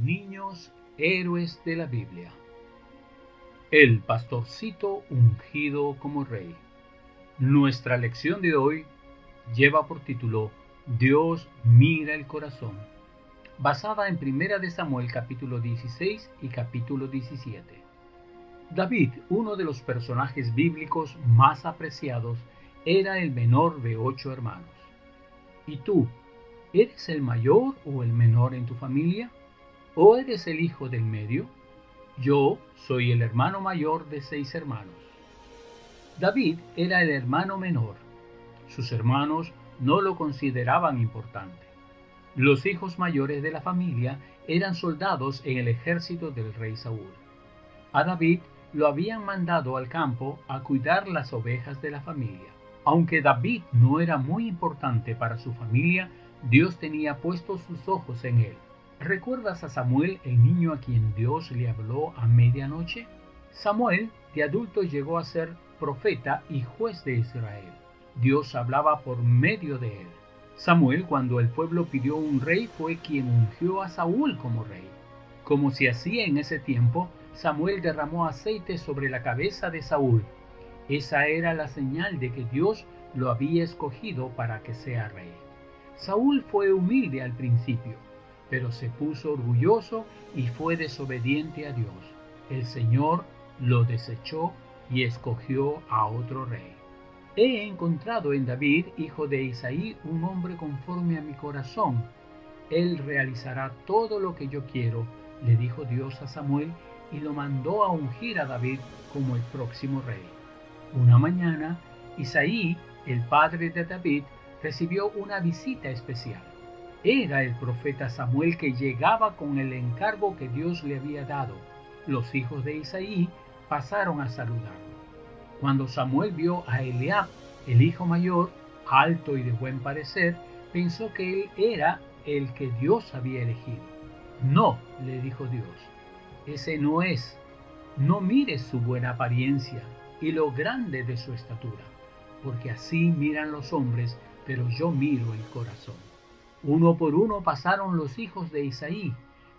Niños héroes de la Biblia. El pastorcito ungido como rey. Nuestra lección de hoy lleva por título Dios mira el corazón, basada en 1 de Samuel capítulo 16 y capítulo 17. David, uno de los personajes bíblicos más apreciados, era el menor de 8 hermanos. ¿Y tú, eres el mayor o el menor en tu familia? ¿O eres el hijo del medio? Yo soy el hermano mayor de 6 hermanos. David era el hermano menor. Sus hermanos no lo consideraban importante. Los hijos mayores de la familia eran soldados en el ejército del rey Saúl. A David lo habían mandado al campo a cuidar las ovejas de la familia. Aunque David no era muy importante para su familia, Dios tenía puestos sus ojos en él. ¿Recuerdas a Samuel, el niño a quien Dios le habló a medianoche? Samuel, de adulto, llegó a ser profeta y juez de Israel. Dios hablaba por medio de él. Samuel, cuando el pueblo pidió un rey, fue quien ungió a Saúl como rey. Como se hacía en ese tiempo, Samuel derramó aceite sobre la cabeza de Saúl. Esa era la señal de que Dios lo había escogido para que sea rey. Saúl fue humilde al principio, pero se puso orgulloso y fue desobediente a Dios. El Señor lo desechó y escogió a otro rey. He encontrado en David, hijo de Isaí, un hombre conforme a mi corazón. Él realizará todo lo que yo quiero, le dijo Dios a Samuel, y lo mandó a ungir a David como el próximo rey. Una mañana, Isaí, el padre de David, recibió una visita especial. Era el profeta Samuel que llegaba con el encargo que Dios le había dado. Los hijos de Isaí pasaron a saludarlo. Cuando Samuel vio a Eliab, el hijo mayor, alto y de buen parecer, pensó que él era el que Dios había elegido. No, le dijo Dios, ese no es. No mires su buena apariencia y lo grande de su estatura, porque así miran los hombres, pero yo miro el corazón. Uno por uno pasaron los hijos de Isaí,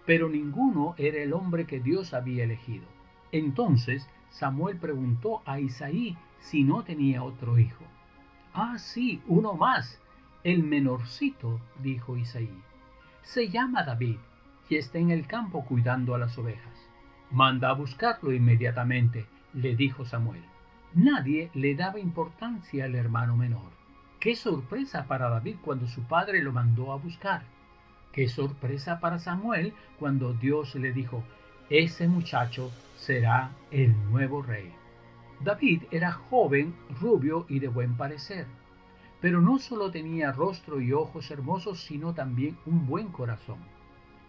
pero ninguno era el hombre que Dios había elegido. Entonces Samuel preguntó a Isaí si no tenía otro hijo. Ah, sí, uno más, el menorcito, dijo Isaí. Se llama David y está en el campo cuidando a las ovejas. Manda a buscarlo inmediatamente, le dijo Samuel. Nadie le daba importancia al hermano menor. ¡Qué sorpresa para David cuando su padre lo mandó a buscar! ¡Qué sorpresa para Samuel cuando Dios le dijo, ese muchacho será el nuevo rey! David era joven, rubio y de buen parecer, pero no solo tenía rostro y ojos hermosos, sino también un buen corazón.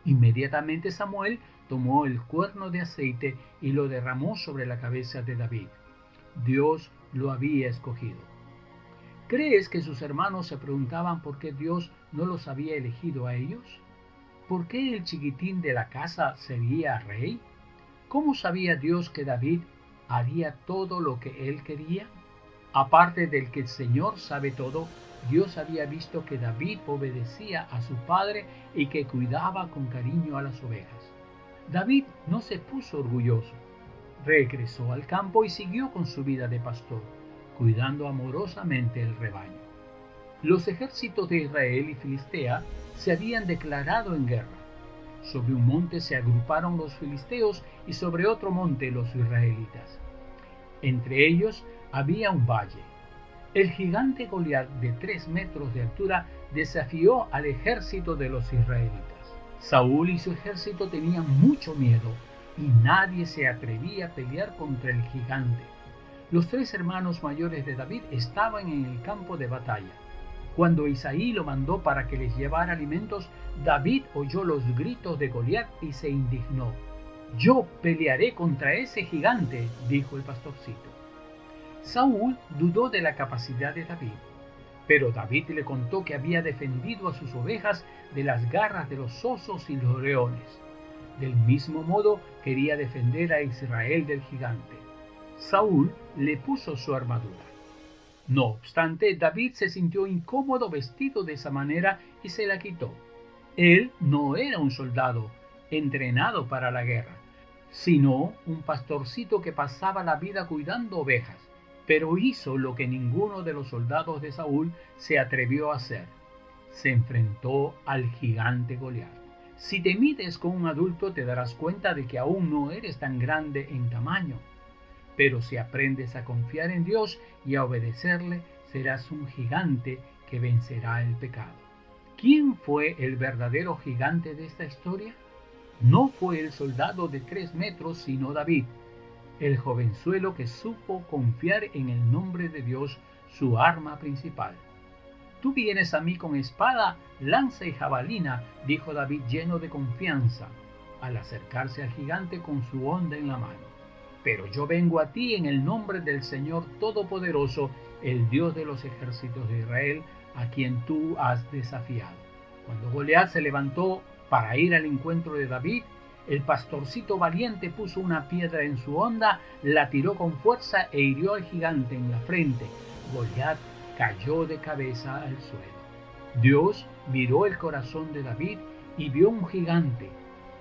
Inmediatamente Samuel tomó el cuerno de aceite y lo derramó sobre la cabeza de David. Dios lo había escogido. ¿Crees que sus hermanos se preguntaban por qué Dios no los había elegido a ellos? ¿Por qué el chiquitín de la casa sería rey? ¿Cómo sabía Dios que David haría todo lo que él quería? Aparte del que el Señor sabe todo, Dios había visto que David obedecía a su padre y que cuidaba con cariño a las ovejas. David no se puso orgulloso. Regresó al campo y siguió con su vida de pastor, cuidando amorosamente el rebaño. Los ejércitos de Israel y Filistea se habían declarado en guerra. Sobre un monte se agruparon los filisteos y sobre otro monte los israelitas. Entre ellos había un valle. El gigante Goliat, de 3 metros de altura, desafió al ejército de los israelitas. Saúl y su ejército tenían mucho miedo y nadie se atrevía a pelear contra el gigante. Los 3 hermanos mayores de David estaban en el campo de batalla. Cuando Isaí lo mandó para que les llevara alimentos, David oyó los gritos de Goliat y se indignó. «Yo pelearé contra ese gigante», dijo el pastorcito. Saúl dudó de la capacidad de David, pero David le contó que había defendido a sus ovejas de las garras de los osos y los leones. Del mismo modo quería defender a Israel del gigante. Saúl le puso su armadura. No obstante, David se sintió incómodo vestido de esa manera y se la quitó. Él no era un soldado, entrenado para la guerra, sino un pastorcito que pasaba la vida cuidando ovejas, pero hizo lo que ninguno de los soldados de Saúl se atrevió a hacer. Se enfrentó al gigante Goliat. Si te mides con un adulto te darás cuenta de que aún no eres tan grande en tamaño, pero si aprendes a confiar en Dios y a obedecerle, serás un gigante que vencerá el pecado. ¿Quién fue el verdadero gigante de esta historia? No fue el soldado de 3 metros, sino David, el jovenzuelo que supo confiar en el nombre de Dios, su arma principal. Tú vienes a mí con espada, lanza y jabalina, dijo David lleno de confianza, al acercarse al gigante con su honda en la mano. Pero yo vengo a ti en el nombre del Señor Todopoderoso, el Dios de los ejércitos de Israel, a quien tú has desafiado. Cuando Goliat se levantó para ir al encuentro de David, el pastorcito valiente puso una piedra en su honda, la tiró con fuerza e hirió al gigante en la frente. Goliat cayó de cabeza al suelo. Dios miró el corazón de David y vio un gigante,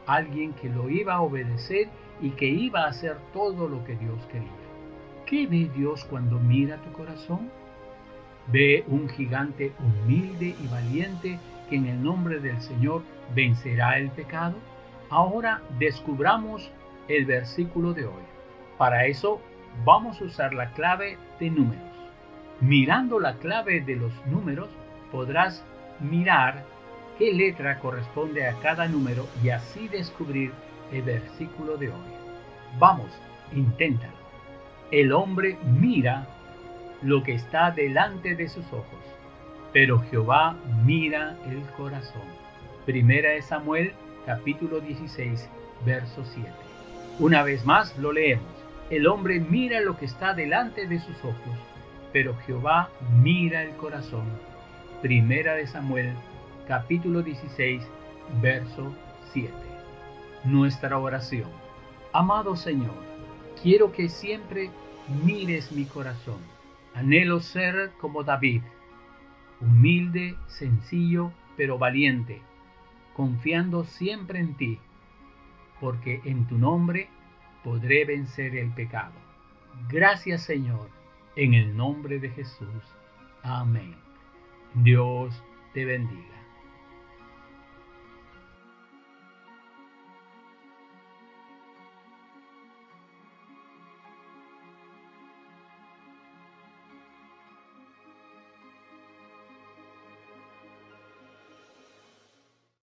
alguien que lo iba a obedecer y que iba a hacer todo lo que Dios quería. ¿Qué ve Dios cuando mira tu corazón? Ve un gigante humilde y valiente que en el nombre del Señor vencerá el pecado. Ahora descubramos el versículo de hoy. Para eso vamos a usar la clave de números. Mirando la clave de los números podrás mirar qué letra corresponde a cada número y así descubrir el versículo de hoy. Vamos, inténtalo. El hombre mira lo que está delante de sus ojos, pero Jehová mira el corazón. Primera de Samuel, capítulo 16, verso 7. Una vez más lo leemos. El hombre mira lo que está delante de sus ojos, pero Jehová mira el corazón. Primera de Samuel, capítulo 16, verso 7. Nuestra oración. Amado Señor, quiero que siempre mires mi corazón. Anhelo ser como David, humilde, sencillo, pero valiente, confiando siempre en ti, porque en tu nombre podré vencer el pecado. Gracias, Señor, en el nombre de Jesús. Amén. Dios te bendiga.